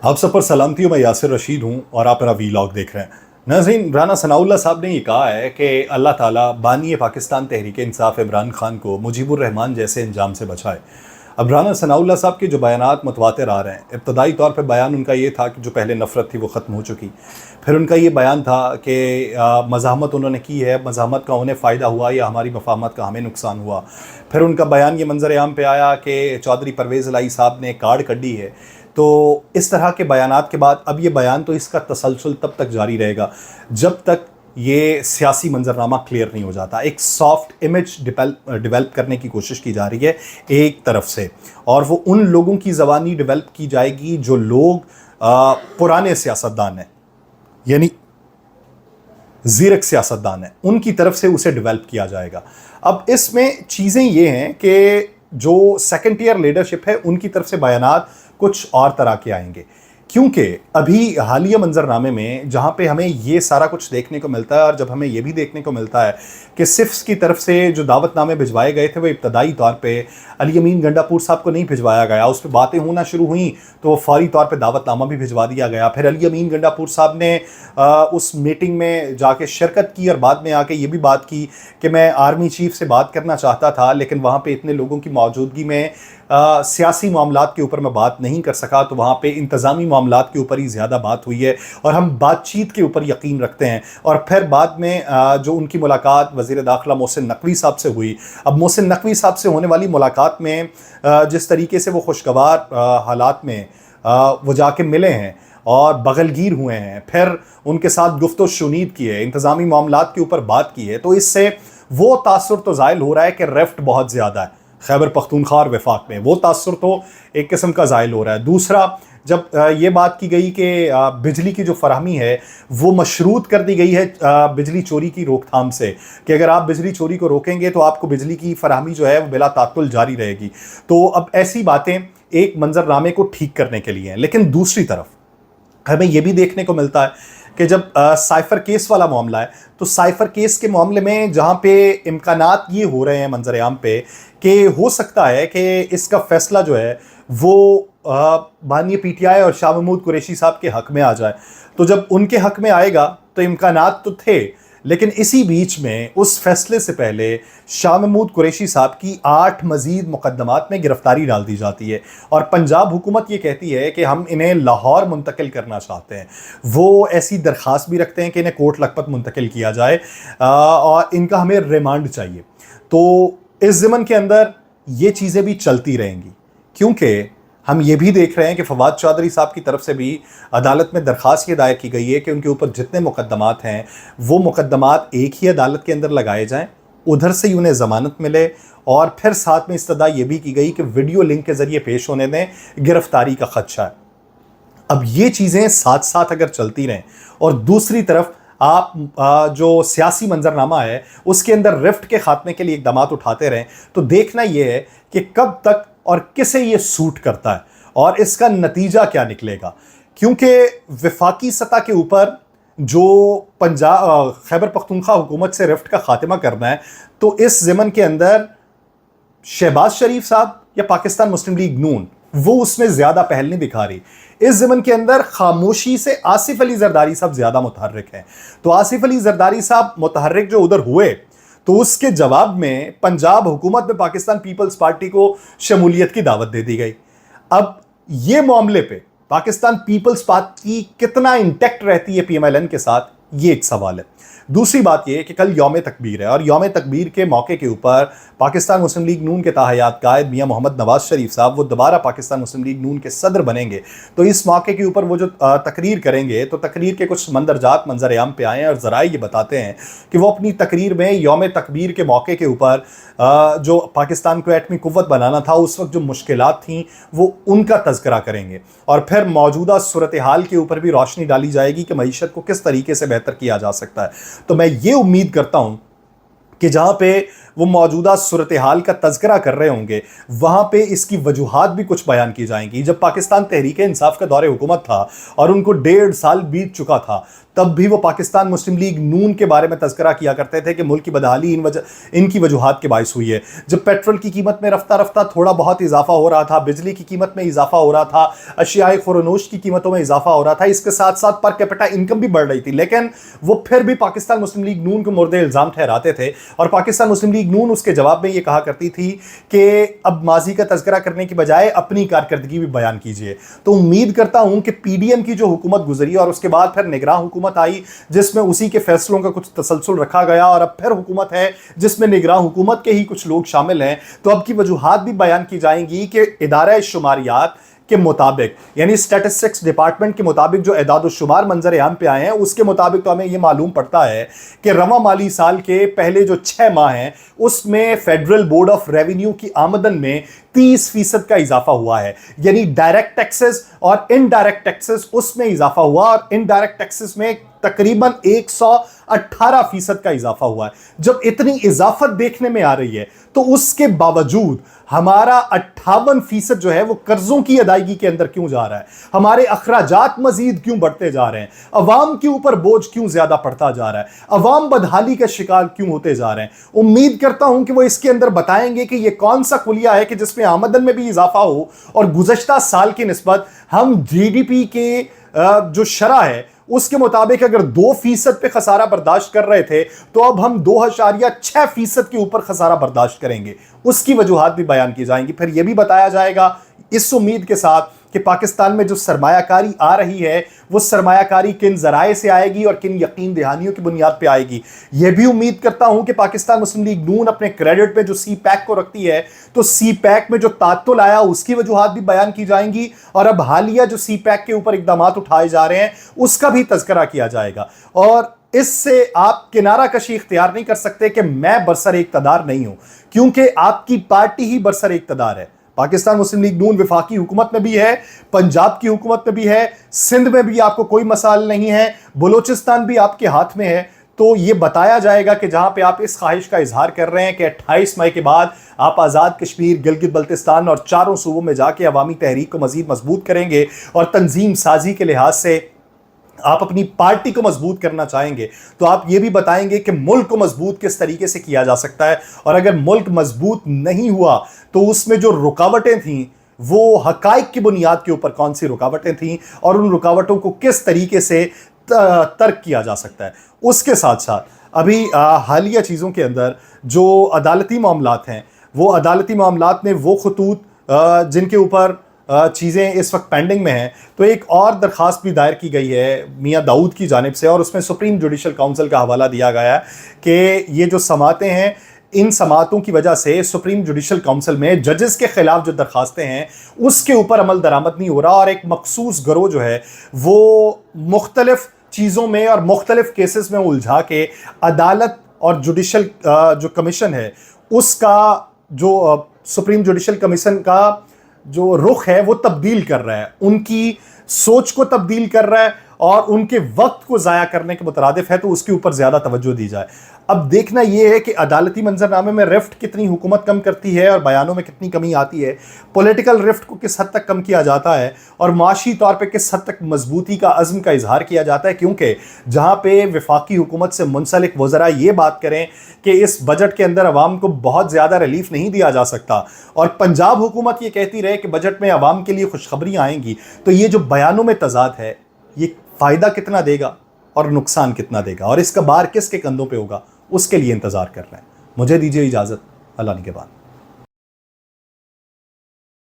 आप सब पर सलामती हो। मैं यासिर रशीद हूँ और आप मेरा वीलॉग देख रहे हैं। नाज़रीन, राना सनाउल्लाह साहब ने ये कहा है कि अल्लाह ताला बानी पाकिस्तान तहरीक इंसाफ इमरान खान को मुजीबुर रहमान जैसे अंजाम से बचाए। अब राना सनाउल्लाह साहब के जो बयानात मुतवातिर आ रहे हैं, इब्तदाई तौर पे बयान उनका ये था कि जो पहले नफ़रत थी वो ख़त्म हो चुकी। फिर उनका ये बयान था कि मज़ाहमत उन्होंने की है, मज़ाहमत का उन्हें फ़ायदा हुआ या हमारी मफाहमत का हमें नुकसान हुआ। फिर उनका बयान ये मंजर आम पे आया कि चौधरी परवेज़ इलाही साहब ने कार्ड कढ़ी है। तो इस तरह के बयानात के बाद अब ये बयान तो इसका तसलसल तब तक जारी रहेगा जब तक ये सियासी मंजरनामा क्लियर नहीं हो जाता। एक सॉफ्ट इमेज डेवलप करने की कोशिश की जा रही है एक तरफ से, और वो उन लोगों की ज़बानी डेवलप की जाएगी जो लोग पुराने सियासतदान हैं, यानी ज़ीरक सियासतदान हैं, उनकी तरफ से उसे डेवलप किया जाएगा। अब इसमें चीज़ें ये हैं कि जो सेकंड टियर लीडरशिप है उनकी तरफ से बयानात कुछ और तरह के आएंगे, क्योंकि अभी हालिया मंजरनामे में जहाँ पे हमें ये सारा कुछ देखने को मिलता है, और जब हमें ये भी देखने को मिलता है कि सिफ्स की तरफ से जो दावतनामे भिजवाए गए थे वो इब्तदाई तौर पे अली अमीन गंडापुर साहब को नहीं भिजवाया गया, उस पर बातें होना शुरू हुई तो वो फौरी तौर पे दावतनामा भी भिजवा दिया गया। फिर अली अमीन गंडापुर साहब ने उस मीटिंग में जाके शिरकत की और बाद में आके ये भी बात की कि मैं आर्मी चीफ से बात करना चाहता था, लेकिन वहाँ पे इतने लोगों की मौजूदगी में सियासी मामलात के ऊपर मैं बात नहीं कर सका, तो वहाँ पे इंतज़ामी मामलात के ऊपर ही ज़्यादा बात हुई है और हम बातचीत के ऊपर यकीन रखते हैं। और फिर बाद में जो उनकी मुलाकात वज़ीर दाखिला मोहसिन नकवी साहब से हुई, अब मोहसिन नकवी साहब से होने वाली मुलाकात में जिस तरीके से वो खुशगवार हालात में वो जाके मिले हैं और बगलगीर हुए हैं, फिर उनके साथ गुफ्तो शुनीद की है, इंतज़ामी मामलात के ऊपर बात की है, तो इससे वो तासुर तो ज़ाहिर हो रहा है कि रिफ्ट बहुत ज़्यादा है खैबर पख्तूनख्वा और वफाक में, वो तासुर तो एक किस्म का ज़ाहिर हो रहा है। दूसरा, जब ये बात की गई कि बिजली की जो फराहमी है वो मशरूत कर दी गई है बिजली चोरी की रोकथाम से, कि अगर आप बिजली चोरी को रोकेंगे तो आपको बिजली की फराहमी जो है वो बिला तात्तुल जारी रहेगी। तो अब ऐसी बातें एक मंजरनामे को ठीक करने के लिए हैं। लेकिन दूसरी तरफ हमें ये भी देखने को मिलता है कि जब साइफर केस वाला मामला है, तो साइफर केस के मामले में जहाँ पे इम्कानात ये हो रहे हैं मंजर आम पे कि हो सकता है कि इसका फैसला जो है वो बानी पीटीआई और शाह महमूद कुरैशी साहब के हक़ में आ जाए, तो जब उनके हक़ में आएगा तो इम्कानात तो थे, लेकिन इसी बीच में उस फैसले से पहले शाह महमूद कुरैशी साहब की 8 मज़ीद मुकदमात में गिरफ्तारी डाल दी जाती है और पंजाब हुकूमत ये कहती है कि हम इन्हें लाहौर मुंतकिल करना चाहते हैं। वो ऐसी दरख्वास्त भी रखते हैं कि इन्हें कोट लखपत मुंतकिल किया जाए और इनका हमें रिमांड चाहिए। तो इस ज़मन के अंदर ये चीज़ें भी चलती रहेंगी, क्योंकि हम ये भी देख रहे हैं कि फवाद चौधरी साहब की तरफ से भी अदालत में दरख्वास्त ये दायर की गई है कि उनके ऊपर जितने मुकदमात हैं वो मुकदमात एक ही अदालत के अंदर लगाए जाएं, उधर से ही उन्हें ज़मानत मिले, और फिर साथ में इस्तदा ये भी की गई कि वीडियो लिंक के ज़रिए पेश होने दें, गिरफ्तारी का ख़दशा है। अब ये चीज़ें साथ साथ अगर चलती रहें और दूसरी तरफ आप जो सियासी मंजरनामा है उसके अंदर रिफ्ट के खात्मे के लिए इक़दामात उठाते रहें, तो देखना ये है कि कब तक और किसे ये सूट करता है और इसका नतीजा क्या निकलेगा। क्योंकि वफाकी सतह के ऊपर जो पंजाब खैबर पख्तूनख्वा हुकूमत से रिफ्ट का खात्मा करना है, तो इस ज़मन के अंदर शहबाज शरीफ साहब या पाकिस्तान मुस्लिम लीग नून वो उसमें ज़्यादा पहल नहीं दिखा रही। इस ज़मन के अंदर खामोशी से आसिफ अली जरदारी साहब ज़्यादा मुतहर्रिक हैं। तो आसिफ अली जरदारी साहब मुतहर्रिक जो उधर हुए, तो उसके जवाब में पंजाब हुकूमत में पाकिस्तान पीपल्स पार्टी को शमूलियत की दावत दे दी गई। अब ये मामले पे पाकिस्तान पीपल्स पार्टी कितना इंटैक्ट रहती है पीएमएलएन के साथ, ये एक सवाल है। दूसरी बात यह कि कल यौम तकबीर है और यौम तकबीर के मौके के ऊपर पाकिस्तान मुस्लिम लीग नून के ताहयात कायद मियां मोहम्मद नवाज शरीफ साहब वो दोबारा पाकिस्तान मुस्लिम लीग नून के सदर बनेंगे। तो इस मौके के ऊपर वो जो तकरीर करेंगे, तो तकरीर के कुछ मंदरजात मंजर आम पे आए हैं और ज़राए ये बताते हैं कि वो अपनी तकरीर में यौम तकबीर के मौके के ऊपर जो पाकिस्तान को एटमी कुव्वत बनाना था उस वक्त जो मुश्किलात थी वो उनका तज़किरा करेंगे, और फिर मौजूदा सूरत हाल के ऊपर भी रोशनी डाली जाएगी कि मईशत को किस तरीके से बेहतर किया जा सकता है। तो मैं ये उम्मीद करता हूँ कि जहाँ पे वो मौजूदा सूरत हाल का तज़किरा कर रहे होंगे वहाँ पे इसकी वजूहात भी कुछ बयान की जाएंगी। जब पाकिस्तान तहरीक इंसाफ का दौरे हुकूमत था और उनको 1.5 साल बीत चुका था, تب بھی وہ پاکستان مسلم لیگ نون کے بارے میں تذکرہ کیا کرتے تھے کہ ملک کی بدحالی ان کی وجوہات کے باعث ہوئی ہے۔ جب پیٹرول کی قیمت میں رفتہ رفتہ تھوڑا بہت اضافہ ہو رہا تھا، بجلی کی قیمت میں اضافہ ہو رہا تھا، اشیاء خورونوش کی قیمتوں میں اضافہ ہو رہا تھا، اس کے ساتھ ساتھ پر کیپٹا انکم بھی بڑھ رہی تھی، لیکن وہ پھر بھی پاکستان مسلم لیگ نون کو مورد الزام ٹھہراتے تھے، اور پاکستان مسلم لیگ نون اس کے جواب میں یہ کہا کرتی تھی کہ اب ماضی کا تذکرہ کرنے کی بجائے اپنی کارکردگی بھی بیان کیجیے۔ تو امید کرتا ہوں کہ پی ڈی ایم کی جو حکومت گزری اور اس کے بعد پھر نگراں حکومت آئی جس میں اسی کے فیصلوں کا کچھ تسلسل رکھا گیا، اور اب پھر حکومت ہے جس میں نگراں حکومت کے ہی کچھ لوگ شامل ہیں، تو اب کی وجوہات بھی بیان کی جائیں گی کہ ادارہ شماریات کے مطابق، یعنی اسٹیٹسٹکس ڈپارٹمنٹ کے مطابق جو اعداد و شمار منظر عام پہ آئے ہیں، اس کے مطابق تو ہمیں یہ معلوم پڑتا ہے کہ رواں مالی سال کے پہلے جو 6 ماہ ہیں اس میں فیڈرل بورڈ آف ریونیو کی آمدن میں 30% کا اضافہ ہوا ہے، یعنی ڈائریکٹ ٹیکسز اور انڈائریکٹ ٹیکسز اس میں اضافہ ہوا، اور انڈائریکٹ ٹیکسز میں تقریباً 118% کا اضافہ ہوا ہے۔ جب اتنی اضافت دیکھنے میں آ رہی ہے تو اس کے باوجود ہمارا 58% جو ہے وہ قرضوں کی ادائیگی کے اندر کیوں جا رہا ہے؟ ہمارے اخراجات مزید کیوں بڑھتے جا رہے ہیں؟ عوام کے اوپر بوجھ کیوں زیادہ پڑتا جا رہا ہے؟ عوام بدحالی کا شکار کیوں ہوتے جا رہے ہیں؟ امید کرتا ہوں کہ وہ اس کے اندر بتائیں گے کہ یہ کون سا خلیہ ہے کہ جس میں آمدن میں بھی اضافہ ہو، اور گزشتہ سال کی نسبت ہم جی ڈی پی کے جو شرح ہے اس کے مطابق اگر 2% پہ خسارہ برداشت کر رہے تھے تو اب ہم 2.6% کے اوپر خسارہ برداشت کریں گے۔ اس کی وجوہات بھی بیان کی جائیں گی، پھر یہ بھی بتایا جائے گا اس امید کے ساتھ کہ پاکستان میں جو سرمایہ کاری آ رہی ہے وہ سرمایہ کاری کن ذرائع سے آئے گی اور کن یقین دہانیوں کی بنیاد پہ آئے گی۔ یہ بھی امید کرتا ہوں کہ پاکستان مسلم لیگ نون اپنے کریڈٹ میں جو سی پیک کو رکھتی ہے تو سی پیک میں جو تعطل آیا اس کی وجوہات بھی بیان کی جائیں گی، اور اب حالیہ جو سی پیک کے اوپر اقدامات اٹھائے جا رہے ہیں اس کا بھی تذکرہ کیا جائے گا۔ اور اس سے آپ کنارہ کشی اختیار نہیں کر سکتے کہ میں برسر اقتدار نہیں ہوں، کیونکہ آپ کی پارٹی ہی برسر اقتدار ہے۔ پاکستان مسلم لیگ نون وفاقی حکومت میں بھی ہے، پنجاب کی حکومت میں بھی ہے، سندھ میں بھی آپ کو کوئی مسائل نہیں ہے، بلوچستان بھی آپ کے ہاتھ میں ہے۔ تو یہ بتایا جائے گا کہ جہاں پہ آپ اس خواہش کا اظہار کر رہے ہیں کہ 28 مئی کے بعد آپ آزاد کشمیر، گلگت بلتستان اور چاروں صوبوں میں جا کے عوامی تحریک کو مزید مضبوط کریں گے، اور تنظیم سازی کے لحاظ سے آپ اپنی پارٹی کو مضبوط کرنا چاہیں گے، تو آپ یہ بھی بتائیں گے کہ ملک کو مضبوط کس طریقے سے کیا جا سکتا ہے، اور اگر ملک مضبوط نہیں ہوا تو اس میں جو رکاوٹیں تھیں وہ حقائق کی بنیاد کے اوپر کون سی رکاوٹیں تھیں، اور ان رکاوٹوں کو کس طریقے سے ترک کیا جا سکتا ہے۔ اس کے ساتھ ساتھ ابھی حالیہ چیزوں کے اندر جو عدالتی معاملات ہیں، وہ عدالتی معاملات میں وہ خطوط جن کے اوپر چیزیں اس وقت پینڈنگ میں ہیں، تو ایک اور درخواست بھی دائر کی گئی ہے میاں داؤد کی جانب سے، اور اس میں سپریم جوڈیشل کونسل کا حوالہ دیا گیا ہے کہ یہ جو سماعتیں ہیں، ان سماعتوں کی وجہ سے سپریم جوڈیشل کونسل میں ججز کے خلاف جو درخواستیں ہیں اس کے اوپر عمل درآمد نہیں ہو رہا، اور ایک مخصوص گروہ جو ہے وہ مختلف چیزوں میں اور مختلف کیسز میں الجھا کے عدالت اور جوڈیشل جو کمیشن ہے اس کا جو سپریم جوڈیشل کمیشن کا جو رخ ہے وہ تبدیل کر رہا ہے، ان کی سوچ کو تبدیل کر رہا ہے اور ان کے وقت کو ضائع کرنے کے مترادف ہے، تو اس کے اوپر زیادہ توجہ دی جائے۔ اب دیکھنا یہ ہے کہ عدالتی منظرنامے میں رفٹ کتنی حکومت کم کرتی ہے اور بیانوں میں کتنی کمی آتی ہے، پولیٹیکل رفٹ کو کس حد تک کم کیا جاتا ہے، اور معاشی طور پہ کس حد تک مضبوطی کا عزم کا اظہار کیا جاتا ہے، کیونکہ جہاں پہ وفاقی حکومت سے منسلک وزراء یہ بات کریں کہ اس بجٹ کے اندر عوام کو بہت زیادہ ریلیف نہیں دیا جا سکتا، اور پنجاب حکومت یہ کہتی رہے کہ بجٹ میں عوام کے لیے خوشخبریاں آئیں گی، تو یہ جو بیانوں میں تضاد ہے یہ فائدہ کتنا دے گا اور نقصان کتنا دے گا، اور اس کا بار کس کے کندھوں پہ ہوگا، اس کے لیے انتظار کر رہے ہیں۔ مجھے دیجیے اجازت، اللہ نگہبان۔